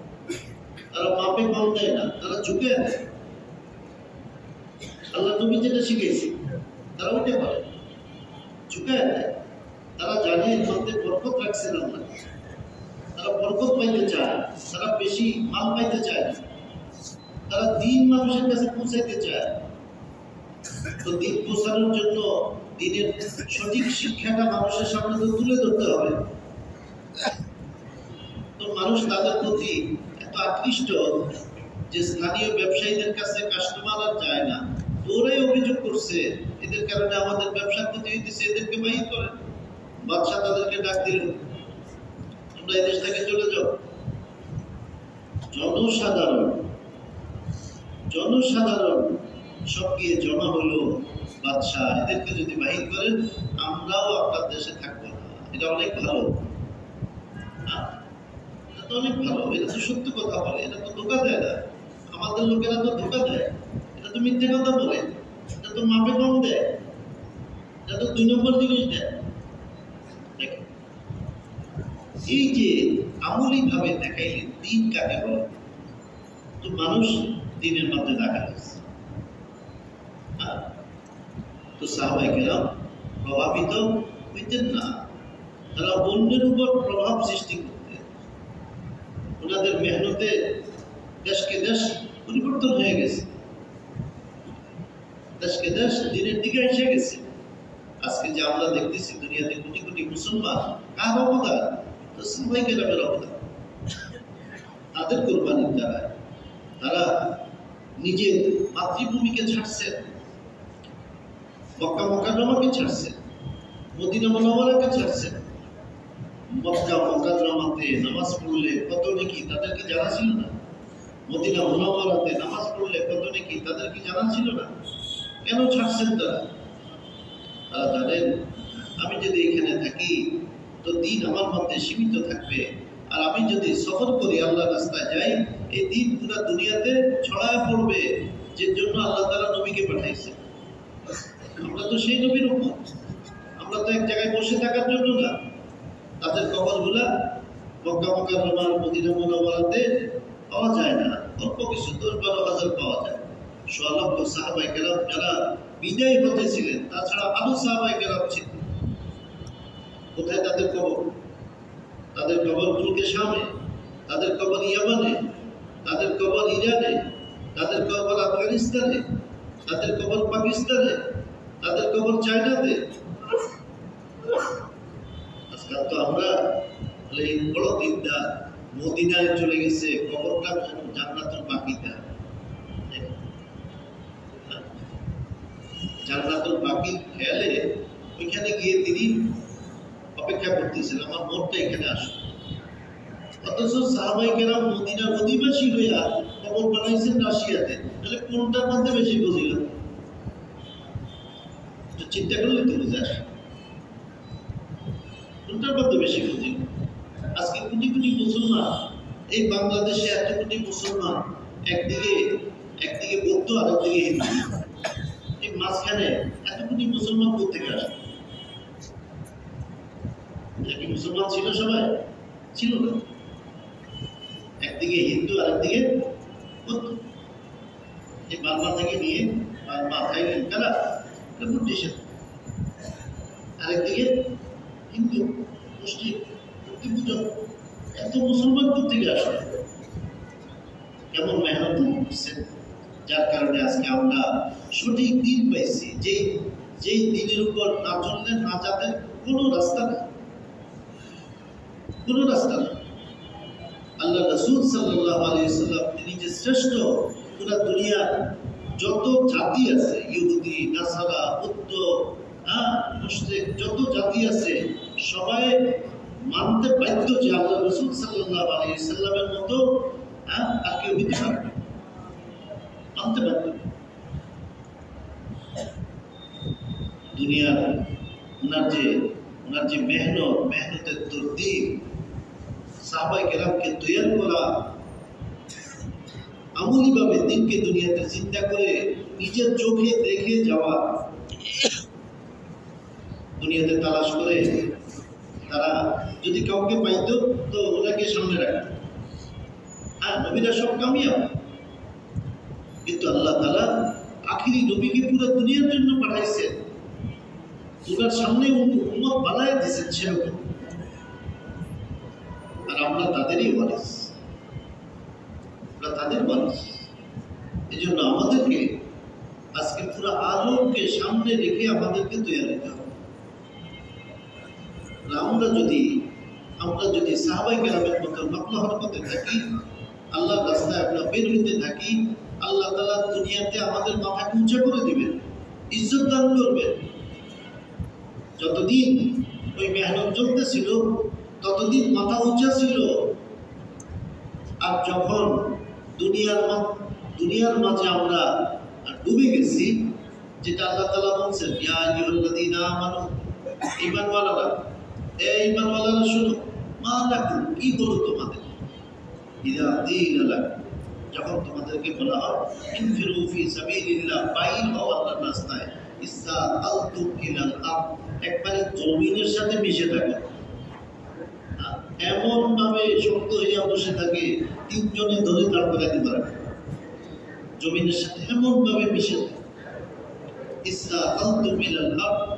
Speaker 1: তারা মাপে কম দেয় না, তারা ঝুঁকে দেয়। আল্লাহ নবী যেটা শিখেছি তারা ওইটা পারে, ঝুঁকে দেয়। তারা জানে এর মধ্যে বরকত রাখছেন আল্লাহ, তারা বরকত পাইতে চায়, তারা বেশি মাল পাইতে চায় না, তারা দিন মানুষের কাছে পৌঁছাইতে চায়। তো দিন পৌঁছানোর জন্য দিনের সঠিক শিক্ষাটা মানুষের সামনে তো তুলে ধরতে হবে। তো মানুষ তাদের প্রতি এত আকৃষ্ট যে স্থানীয় ব্যবসায়ীদের কাছে কাস্টমার আর যায় না। ওরাই অভিযোগ করছে এদের কারণে আমাদের ব্যবসার ক্ষতি হইতেছে, এদেরকে বাহির করেন। বাদশাহ তাদেরকে ডাক দিল, তোমরা এই দেশ থেকে চলে যাও। জনসাধারণ সব গিয়ে জমা হলো, বাদশাহ এদেরকে যদি বাহির করেন আমরাও আপনার দেশে থাকবো না। এটা অনেক ভালো, এটা তো অনেক ভালো, এটা তো সত্য কথা বলে, এটা তো ধোকা দেয় না। আমাদের লোকেরা তো ধোকা দেয়, এটা তো মিথ্যে কথা বলে, এটা তো মাপে কম দেয়, এটা তো 2 নম্বর জিনিস দেয়। এই যে আমূলিক ভাবে দেখাইলে দিন কাকে বলে, তো মানুষ দিনের মধ্যে দেখা যাচ্ছে। তো সাহাবায়ে কেরাম প্রভাবিত হইতেন না, তারা অন্যের উপর প্রভাব সৃষ্টি করতেন। ওনাদের মেহনতে দেশকে দেশ পরিবর্তন হয়ে গেছে, দেশকে দেশ দিনের দিকে এসে গেছে। আজকে যে আমরা দেখতেছি দুনিয়াতে কোটি কোটি মুসলমান, কার অবদান? তো সাহাবায়ে কেরামের অবদান, তাদের কোরবানির দ্বারা তারা নিজের মাতৃভূমিকে ছাড়ছেন, মক্কা মুকাররমাকে ছাড়ছেন, মদিনা মুনাওয়ারাকে ছাড়ছেন। মক্কা মুকাররমাতে নামাজ পড়লে কত নেকি তাদের কি জানা ছিল না? মদিনা মুনাওয়ারাতে নামাজ পড়লে কত নেকি তাদের কি জানা ছিল না? কেন ছাড়ছেন তারা? তারা জানেন আমি যদি এখানে থাকি তো দিন আমার মধ্যে সীমিত থাকবে, আর আমি যদি সফর করি আল্লাহর রাস্তায় যাই, এই দিন পুরা দুনিয়াতে ছড়ায় পড়বে, যে জন্য আল্লাহ তাআলা নবীকে পাঠাইছে। আমরা তো সেই নবীর উম্মত, আমরা তো এক জায়গায় বসে থাকার জন্য না। তাদের কবরগুলা মক্কা মুকাররমার মদিনা মুনাওয়ারাতে পাওয়া যায় না, অল্প কিছু 10-12 হাজার পাওয়া যায়। সোয়া লক্ষ সাহাবায়ে কেরাম যারা বিদায় হতেছিলেন, তাছাড়া আরো সাহাবায়ে কেরাম ছিলেন। কোথায় তাদের কবর? তাদের কবর তুর্কে শামে, তাদের কবর ইয়ামানে, তাদের কবর ইরানে, তাদের কবর আফগানিস্তানে, তাদের কবর পাকিস্তানে, তাদের কবর চায়নাতে। আজকাল তো আমরা এই বড় দিনটা মদিনায় চলে গেছে, কবরটা জান্নাতুল বাকিটা, জান্নাতুল বাকির খেয়ালে ওইখানে গিয়ে তিনি অপেক্ষা করতেছেন আমার মনটা এখানে আসে। অথচ সাহাবায়ে কেরাম মদিনার অধিবাসী হইয়া কবর বানাইছেন রাশিয়াতে, তাহলে কোনটার মধ্যে বেশি ফজিলত? চিন্তা করলে তো বুঝে আসে কোনটার মধ্যে বেশি ফজিলত। আজকে কোটি কোটি মুসলমান, এই বাংলাদেশে এত কোটি মুসলমান, একদিকে বৌদ্ধ আর একদিকে হিন্দু, এই মাঝখানে এত কোটি মুসলমান কোথা থেকে আসে? কি মুসলমান ছিল সবাই? ছিল না। একদিকে হিন্দু, আরেকদিকে বৌদ্ধ। এই বার্মা থেকে নিয়ে বার্মা থাইল্যান্ড কারা বুদ্ধিস্ট, আরেকদিকে হিন্দু, মুসলিম, মূর্তি পূজক। এত মুসলমান থেকে আসলে কেমন মেহনত করছে, যার কারণে আজকে আমরা সঠিক দিন পাইছি। যেই দিনের উপর না চললে না যাতে কোনো রাস্তা নেই, কোনো রাস্তা নেই। আল্লাহ রাসূল সাল্লাল্লাহু আলাইহি সাল্লাম তিনি যে শ্রেষ্ঠ, পুরা দুনিয়ার যত জাতি আছে, ইহুদি, নাসারা, বৌদ্ধ, মুশরিক, যত জাতি আছে সবাই মানতে বাধ্য যে আল্লাহ রাসূল সাল্লাল্লাহু আলাইহি সাল্লামের মতো আর কেউ হতে পারে না, মানতে বাধ্য। দুনিয়ার ওনার যে মেহনতের তরতিব, সাহাবায়ে কেরামকে তৈরি করা, আমলিভাবে দিনকে দুনিয়াতে চিন্তা করে নিজের চোখে দেখে যাওয়া, দুনিয়াতে তালাশ করে তারা যদি কাউকে পাইতো তো ওনাকে সামনে রাখত। নবীরা সব কামিয়াব, কিন্তু আল্লাহ তাআলা আখিরি নবীকে পুরো দুনিয়ার জন্য পাঠাইছেন, ওনার সামনে উম্মত বানায় দিয়েছেন সেরকম। আর আমরা তাদেরই ওয়ারিস, আমরা তাদের ওয়ারিস। এই জন্য আমাদেরকে আজকে পুরো আলোকে সামনে রেখে আমাদেরকে তৈরি হতে হবে। আমরা যদি সাহাবায়ে কেরামের মতো নকল হরকতে থাকি, আল্লাহর রাস্তায় আমরা বের হইতে থাকি, আল্লাহ তাআলা দুনিয়াতে আমাদের মাথাকে উঁচা করে দিবেন, ইজ্জত দান করবেন। যতদিন ওই মেহনত চলতেছিল ততদিন মাথা উঁচা ছিল। আর যখন দুনিয়ার মাঝে আমরা ডুবে গেছি, যেটা আল্লাহ তাআলা বলছেন, ইয়া আইয়ুহাল্লাযীনা আমানু, ঈমানওয়ালারা, এই ঈমানওয়ালারা শুনো, মা লাকুম, কি বলো তোমাদের, ইযা কিলা লাকুম, যখন তোমাদেরকে বলা হয় ইনফিরু ফি সাবিলিল্লাহ, বাইর হও আল্লাহর রাস্তায়, ইসতাআলতুম ইলাল আরদ, একবারে জমিনের সাথে মিশে থাকো। এমন ভাবে শক্ত হইয়া বসে থাকে তিনজনে ধরে দাঁড় করাইতে পারে না, জমিনের সাথে এমন ভাবে মিশে থাকে। ইসতাআলতুম ইলাল আরদ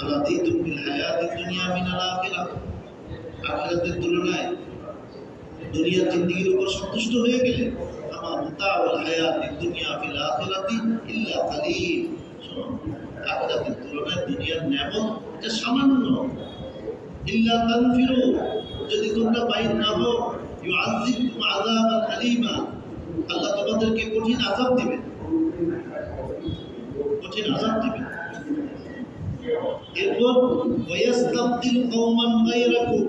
Speaker 1: আরাদিতুম বিল হায়াতিদ দুনিয়া মিনাল আখিরাহ, আখিরাতের তুলনায় দুনিয়ার জিন্দেগির উপর সন্তুষ্ট হয়ে গেলে, আমা মুতাউল হায়াতিদ দুনিয়া ফিল আখিরাতি ইল্লা কালিল, আখিরাতের তুলনায় দুনিয়ার নেয়ামত এটা সামান্য। ইল্লা তানফিরু, যদি তোমরা বাইর না হও, ইউআযিবকুম আযাবান আলীমা, আল্লাহ তোমাদেরকে কঠিন আযাব দিবেন, কঠিন আযাব দিবেন। এরপর ওয়ায়াস্তাবদিল কওমান গায়রাকুম,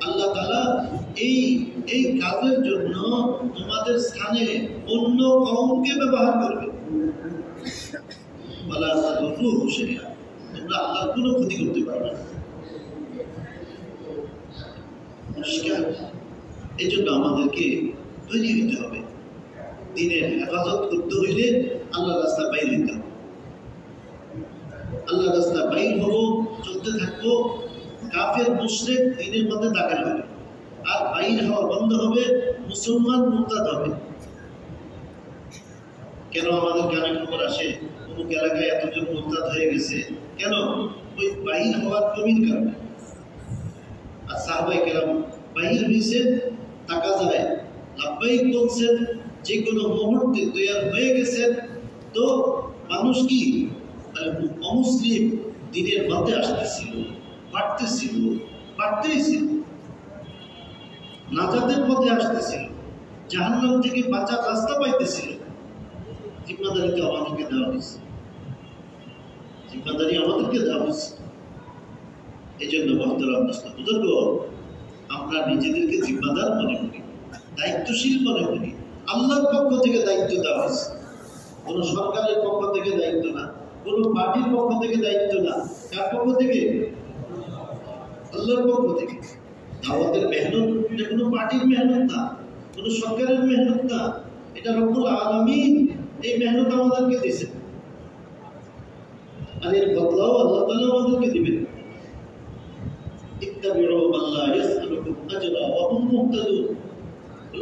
Speaker 1: আল্লাহ তাআলা এই কাজের জন্য তোমাদের স্থানে অন্য কওমকে ব্যবহার করবে। ওয়ালা তাদুরুহু শাইআ, তোমরা আল্লাহর কোনো ক্ষতি করতে পারবে না। এই জন্য আমাদেরকে তৈরি হতে হবে, দিনের হেফাজত করতে হইলে আল্লাহর রাস্তা বাইর হইতে হবে। আল্লাহর রাস্তা বাইর হবো, চলতে থাকবো, কাফের মুশরিক দিনের মধ্যে দাখিল হবে, আর বাইর হওয়া বন্ধ হবে, মুসলমান মুরতাদ হবে। কেন আমাদের গানে খবর আসে অমুক এলাকায় এতজন মুরতাদ হয়ে গেছে? কেন? ওই বাইর হওয়ার কমির কারণে। আর সাহাবায়ে কেরাম বাইর হয়েছেন, টাকা যায় লাব্বাইক বলছেন, যে কোনো মুহূর্তে তৈরি হয়ে গেছেন। তো মানুষ কি অমুসলিম দিনের মধ্যে আসতেছিল, বাড়তেই ছিল, নাজাতের পথে আসতেছিল, জাহান্নাম থেকে বাঁচার রাস্তা পাইতেছিল। জিম্মাদারিকে আমাদেরকে দেওয়া হয়েছে, জিম্মাদারি আমাদেরকে দেওয়া হয়েছে। এই জন্য মহতরম বুজুর্গ, আমরা নিজেদেরকে জিম্মাদার মনে করি, দায়িত্বশীল মনে করি। আল্লাহর পক্ষ থেকে দায়িত্ব দেওয়া হয়েছে, কোনো সরকারের পক্ষ থেকে দায়িত্ব না, কোনো পার্টির পক্ষ থেকে দায়িত্ব না। কার পক্ষ থেকে? আল্লাহর পক্ষ থেকে। দাওয়াতের মেহনত এটা কোনো পার্টির মেহনত না, কোনো সরকারের মেহনত না, এটা রব্বুল আলামিন এই মেহনত আমাদেরকে দিয়েছেন, আর এর বদলাও আল্লাহ তাআলা আমাদেরকে দিবেন।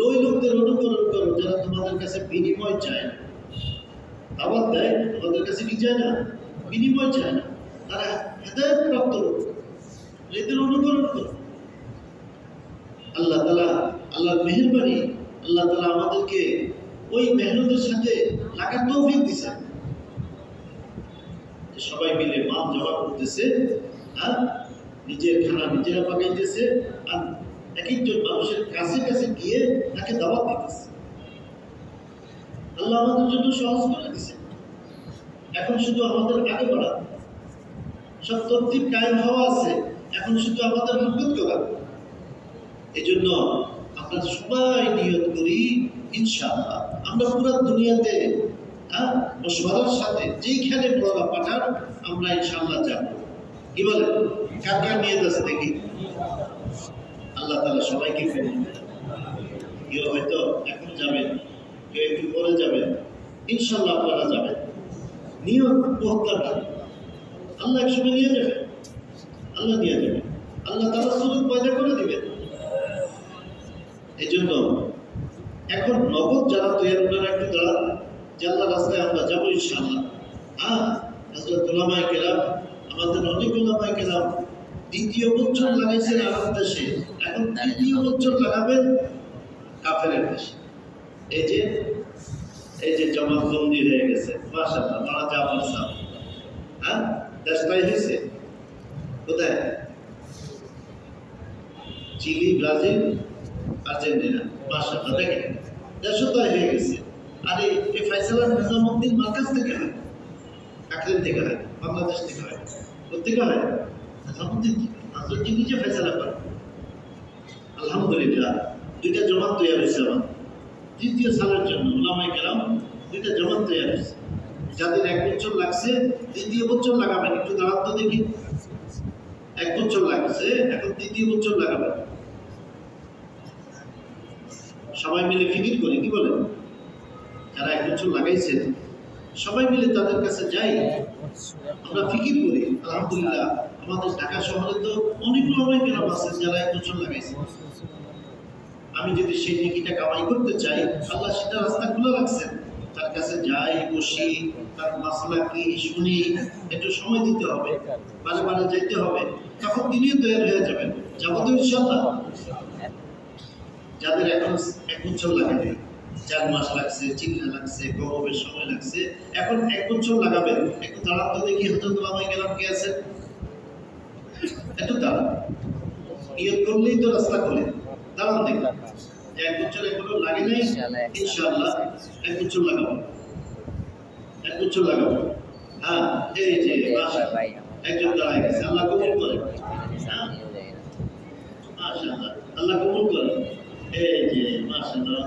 Speaker 1: ওই লোকদের অনুকরণ করো যারা তোমাদের কাছে বিনিময় চায় না, দাওয়াত দেয় তোমাদের কাছে কি চায় না, বিনিময় চায় না, তারা হেদায়েত প্রাপ্ত লোক, এদের অনুকরণ করো। আল্লাহ তাআলা, আল্লাহর মেহেরবানি, আল্লাহ তাআলা আমাদেরকে ওই মেহনতের সাথে লাগার তৌফিক দিয়েছেন। সবাই মিলে মাল জমা করতেছে, আর নিজের খানা নিজেরা পাকাইতেছে, আর এক একজন মানুষের কাছে কাছে গিয়ে তাকে দাওয়াত দিতেছে। আল্লাহ আমাদের জন্য সহজ করে দিয়েছে। এখন শুধু আমাদের আগে বাড়া, সব তরতিব কায়েম হওয়া আছে, এখন শুধু আমাদের মহব্বত করা। এই জন্য আমরা সবাই নিয়ত করি ইনশাআল্লাহ আমরা পুরো দুনিয়াতে বসবাসের সাথে যেইখানে বলা পাঠান আমরা ইনশাআল্লাহ যাব। কি বলে কার কার নিয়ত আছে দেখি? আল্লাহ তাআলা সবাইকে ফেরেন। কেউ হয়তো এখন যাবেন, কেউ একটু পরে যাবেন, ইনশাআল্লাহ আপনারা যাবেন। নিয়ত বহুতটা, আল্লাহ একসময় নিয়ে যাবেন, আল্লাহ নিয়ে যাবেন, আল্লাহ তাআলা সুযোগ পয়দা করে দিবেন। এই জন্য এখন নগদ যারা তৈরি, আপনারা একটু দাঁড়ান, যে আল্লাহ রাস্তায় আমরা যাবো ইনশাআল্লাহ। হযরত উলামায়ে কেরাম, আমাদের অনেক উলামায়ে কেরাম দ্বিতীয় বছর লাগাইছেন আরব দেশে, এখন তৃতীয় বছর লাগাবেন কাফেরের দেশে। এই যে জমাতবন্দি হয়ে গেছে, মাশাআল্লাহ, মারা যাবার সাথ দেশটাই হয়েছে কোথায়? চিলি, ব্রাজিল, আর্জেন্টিনা, মাশাআল্লাহ, দেখেন দেশটাই হয়ে গেছে। আর এই ফয়সালা নিজামউদ্দিন মার্কাজ থেকে হয়, কাকরেন থেকে হয়, বাংলাদেশ থেকে হয়, কোথেকে হয়? নিজামউদ্দিন আজকে নিজে ফয়সালা করে। আলহামদুলিল্লাহ, দুইটা জমাত তৈরি হয়েছে আমার তৃতীয় সালের জন্য। উলামায়ে কেরাম দুইটা জমাত তৈরি হয়েছে, যাদের 1 বছর লাগছে তৃতীয় বছর লাগাবেন। একটু দাঁড়ান তো দেখি, 1 বছর লাগছে, এখন তৃতীয় বছর লাগাবেন। সবাই মিলে ফিকির করি, কি বলেন? যারা 1 বছর লাগাইছেন সবাই মিলে তাদের কাছে যাই, আমরা ফিকির করি। আলহামদুলিল্লাহ, আমাদের ঢাকা শহরে তো অনেক উলামায়ে কেরাম আছেন যারা 1 বছর লাগাইছেন। আমি যদি সেই নেকিটা কামাই করতে চাই, আল্লাহ সেটা রাস্তা খুলে রাখছেন। তার কাছে যাই, বসি, তার মাসলা কি শুনি, একটু সময় দিতে হবে, বারে বারে যাইতে হবে, তখন তিনিও তৈরি হয়ে যাবেন। যাবো তো ইনশাআল্লাহ। যাদের এখন 1 বছর লাগে নাই, 4 মাস লাগছে, চিন্তা লাগছে, গরমের সময় লাগছে, এখন 1 বছর লাগাবেন। একটু দাঁড়ান তো দেখি, হযরত উলামায়ে কেরাম কে আছেন? একটু দাঁড়ান, নিয়ত করলেই তো রাস্তা খোলে। দাঁড়ান দেখি, 1 বছর এখনো লাগে নাই, ইনশাআল্লাহ 1 বছর লাগাবো, 1 বছর লাগাবো। এই যে মাশাআল্লাহ, একজন দাঁড়ায় গেছে, আল্লাহ কবুল করে। মাশাআল্লাহ, আল্লাহ কবুল করে। এই যে মাশাআল্লাহ,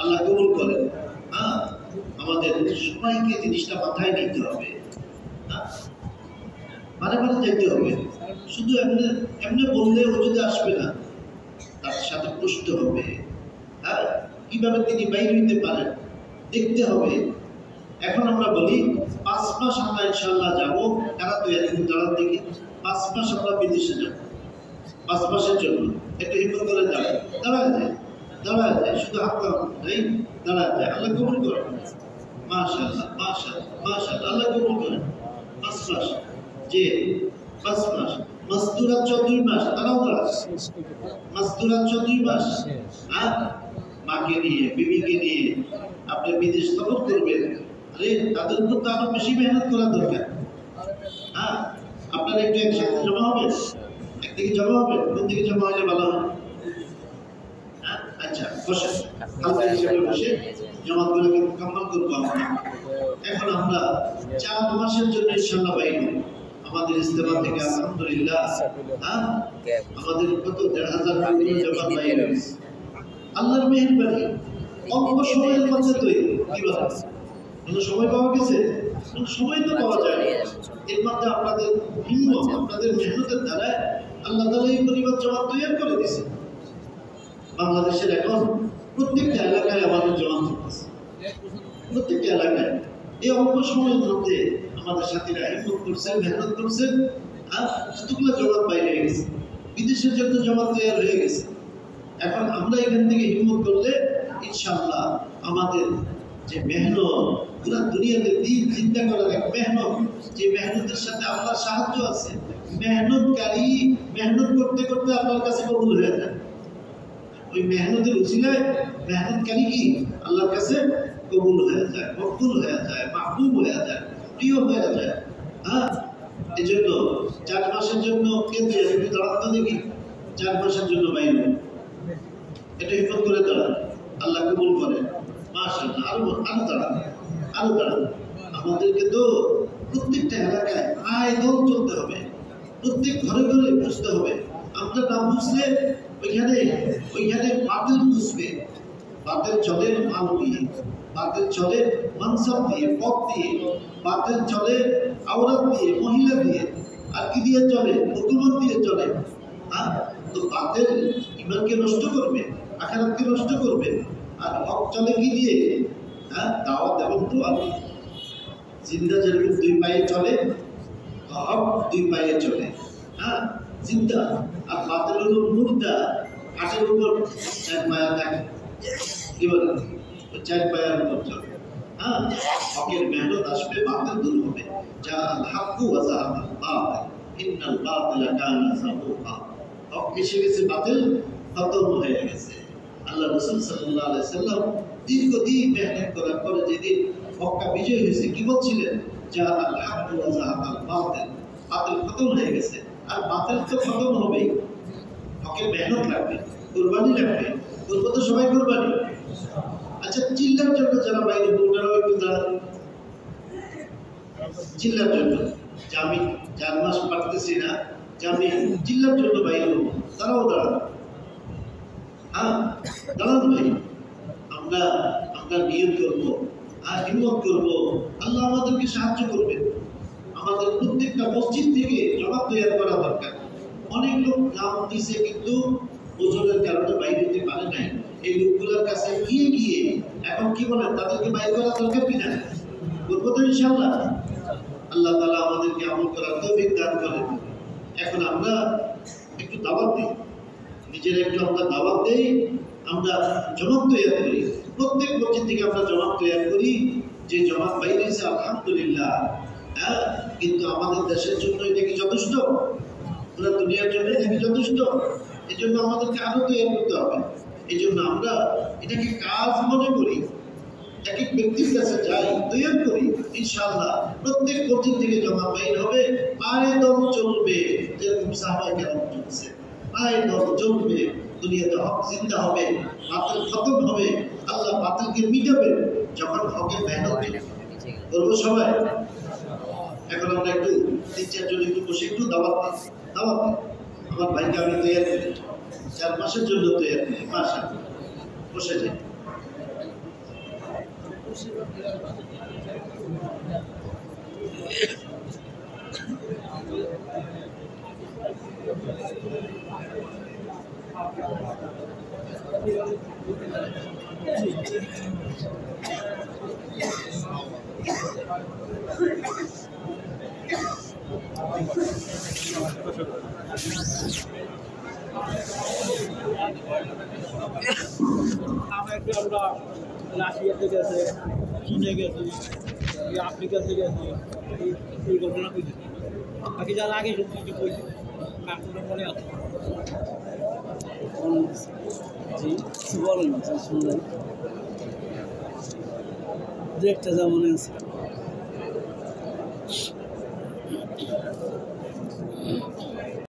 Speaker 1: আল্লাহ কবুল করে। আমাদের সবাইকে জিনিসটা মাথায় নিতে হবে, বারে বারে যেতে হবে। শুধু এমনি বললে ও যদি আসবে না, তার সাথে পুষতে হবে। কিভাবে তিনি বাইরে হইতে পারেন দেখতে হবে। এখন আমরা বলি 5 মাস আমরা ইনশাআল্লাহ যাবো। তারা তো এখন দাঁড়ান দেখি, 5 মাস আমরা বিদেশে যাবো, 5 মাসের জন্য। একটু হিম্মত করে দাঁড়ায় যায়, শুধু হাত নেই, দাঁড়ায় যায়। আল্লাহ কবুল করেন। মাশাআল্লাহ, মাশাআল্লাহ, মাশাআল্লাহ, আল্লাহ কবুল করেন। 5 মাস, যে 5 মাস, মাসদুরাত 14 মাস, তারাও মাসদুরাত 14 মাস। মাকে নিয়ে, বিবিকে নিয়ে আপনি বিদেশ সফর করবেন, আরে তাদের উপর তো আরো বেশি মেহনত করা দরকার। আপনার একটু একসাথে জমা হবে, একদিকে জমা হবে, কোন দিকে জমা হলে ভালো হবে? আচ্ছা, বসে হালকা হিসেবে বসে জমাতগুলোকে কম্পাল করবো আমরা। এখন আমরা 4 মাসের জন্য ইনশাআল্লাহ বাইরে আমাদের ইস্তেমা থেকে। আলহামদুলিল্লাহ, আমাদের কত 1,500 জমা বাইরে হয়েছে। আল্লাহর মেহেরবানি, অল্প সময়ের মধ্যে তৈরি। কি বলেন? কোনো সময় পাওয়া গেছে? কোনো সময় তো পাওয়া যায়। এর মধ্যে আপনাদের হিম্মত, আপনাদের মেহনতের দ্বারা আল্লাহ তাআলা এই পরিবার জমাত তৈরি করে দিয়েছে। বাংলাদেশের এখন প্রত্যেকটা এলাকায় আমাদের জমাত চলতেছে, প্রত্যেকটা এলাকায়। এই অল্প সময়ের মধ্যে আমাদের সাথীরা হিম্মত করছেন, মেহনত করছেন, আর কতগুলো জমাত বাইরে গেছে। বিদেশের জন্য জামাত তৈরি হয়ে গেছে। এখন আমরা এখান থেকে হিম্মত করলে ইনশাআল্লাহ আমাদের যে মেহনত, পুরা দুনিয়াতে দিন চিন্তা করার এক মেহনত, যে মেহনতের সাথে আল্লাহর সাহায্য আছে, মেহনতকারী মেহনত করতে করতে আল্লাহর কাছে কবুল হয়ে যায়। ওই মেহনতের উসিলায় মেহনতকারী কি আল্লাহর কাছে কবুল হয়ে যায়, মকবুল হয়ে যায়, মাহবুব হয়ে যায়, প্রিয় হয়ে যায়। হ্যাঁ, এই জন্য 4 মাসের জন্য কেন্দ্রে একটু দাঁড়াতে দেখি, 4 মাসের জন্য বাইরে এটা হিম্মত করে দাঁড়ান, আল্লাহ কবুল করেন। মাশাআল্লাহ, আরো দাঁড়ান, আরো দাঁড়ান। আমাদেরকে তো প্রত্যেকটা এলাকায় আয়োজন চলতে হবে, প্রত্যেক ঘরে ঘরে বুঝতে হবে। আমরা না বুঝলে ওইখানে বাতিল বুঝবে। বাতিল চলে মাল দিয়ে, বাতিল চলে মানসাব দিয়ে, পথ দিয়ে, বাতিল চলে আওরাত দিয়ে, মহিলা দিয়ে, আর কি দিয়ে চলে? হুকুমত দিয়ে চলে। হ্যাঁ, তো বাতিল ইমানকে নষ্ট করবে, আখিরাতকে নষ্ট করবে। আর হক চলে কি দিয়ে? হ্যাঁ, দাওয়াত এবং দোয়া। জিন্দা যেরকম 2 পায়ে চলে, হক 2 পায়ে চলে। হ্যাঁ, জিন্দা। আর বাতিল হলো মুর্দা, কাঠের উপর 4 পায়া থাকে, কি বলে? 4 পায়ার উপর চলে। হ্যাঁ, হকের মেহনত আসবে, বাতিল দূর হবে। যা হাক্কু ওয়া যাহাকাল বাতিল, ইন্নাল বাতিলা কানা যাহুকা। হক এসে গেছে, বাতিল খতম হয়ে গেছে। আল্লাহ রাসূল সাল্লাল্লাহু আলাইহি সাল্লাম দীর্ঘদিন মেহনত করার পরে যেদিন মক্কা বিজয় হয়েছে, কি বলছিলেন? যা আল হাক্কু ওয়া যাহাকাল বাতিল, বাতিল খতম হয়ে গেছে। আর বাতিল তো খতম হবেই। হকের মেহনত লাগবে, কুরবানি লাগবে। করবো তো সবাই কুরবানি। আচ্ছা, চিল্লার জন্য যারা বাইরে বলবেন একটু দাঁড়ান, চিল্লার জন্য যে আমি 4 মাস পারতেছি না, যে আমি চিল্লার জন্য বাইরে হবো, তারাও দাঁড়ান। হ্যাঁ, দাঁড়ান ভাই। আমরা নিয়ত করবো আর হিম্মত করবো, আল্লাহ আমাদেরকে সাহায্য করবে। আমাদের প্রত্যেকটা মসজিদ থেকে জবাব তৈরি করা দরকার। অনেক লোক নাম দিছে কিন্তু ওজনের কারণে বাইরে যেতে পারে নাই। এই লোকগুলোর কাছে গিয়ে এখন কি বলেন, তাদেরকে বাইরে করা দরকার কিনা? করবো তো ইনশাআল্লাহ। আল্লাহ তাআলা আমাদেরকে আমল করার তৌফিক দান করেন। এখন আমরা একটু দাওয়াত দিই, নিজের একটু আমরা দাওয়াত দেই, আমরা জমাত তৈরি করি। প্রত্যেক মসজিদ থেকে আমরা জমাত তৈরি করি। যে জমাত বাইরে হয়েছে আলহামদুলিল্লাহ। হ্যাঁ, কিন্তু আমাদের দেশের জন্য এটা কি যথেষ্ট? পুরো দুনিয়ার জন্য এটা কি যথেষ্ট? এই জন্য আমাদেরকে আরো তৈরি করতে হবে। এই জন্য আমরা এটাকে কাজ মনে করি, এক এক ব্যক্তির কাছে যাই, তৈরি করি। ইনশাআল্লাহ প্রত্যেক মসজিদ থেকে জমা বাইর হবে, পায়ে দম চলবে, যেরকম সাহাবায়ে কেরাম চলছে। পায়ে দম চলবে, দুনিয়াতে হক জিন্দা হবে, বাতিল খতম হবে। আল্লাহ বাতিলকে মিটাবেন যখন হকের মেহনত করবো সবাই। এখন আমরা একটু 3-4 জন একটু বসে একটু দাওয়াত দিই। আমার ভাইকে আমি তৈরি করি, 4 মাসের জন্য তৈরি করি। মাশাআল্লাহ, বসে যাই।
Speaker 2: আমরা রাশিয়াতে গেছে, চীনে গেছি, আফ্রিকাতে গেছি, এই ঘটনা কইছি। বাকি যারা আগে সত্যি কইছি, কাকুটা মনে আছে। জি বলেন, শুনলেন দু একটা যা মনে আছে।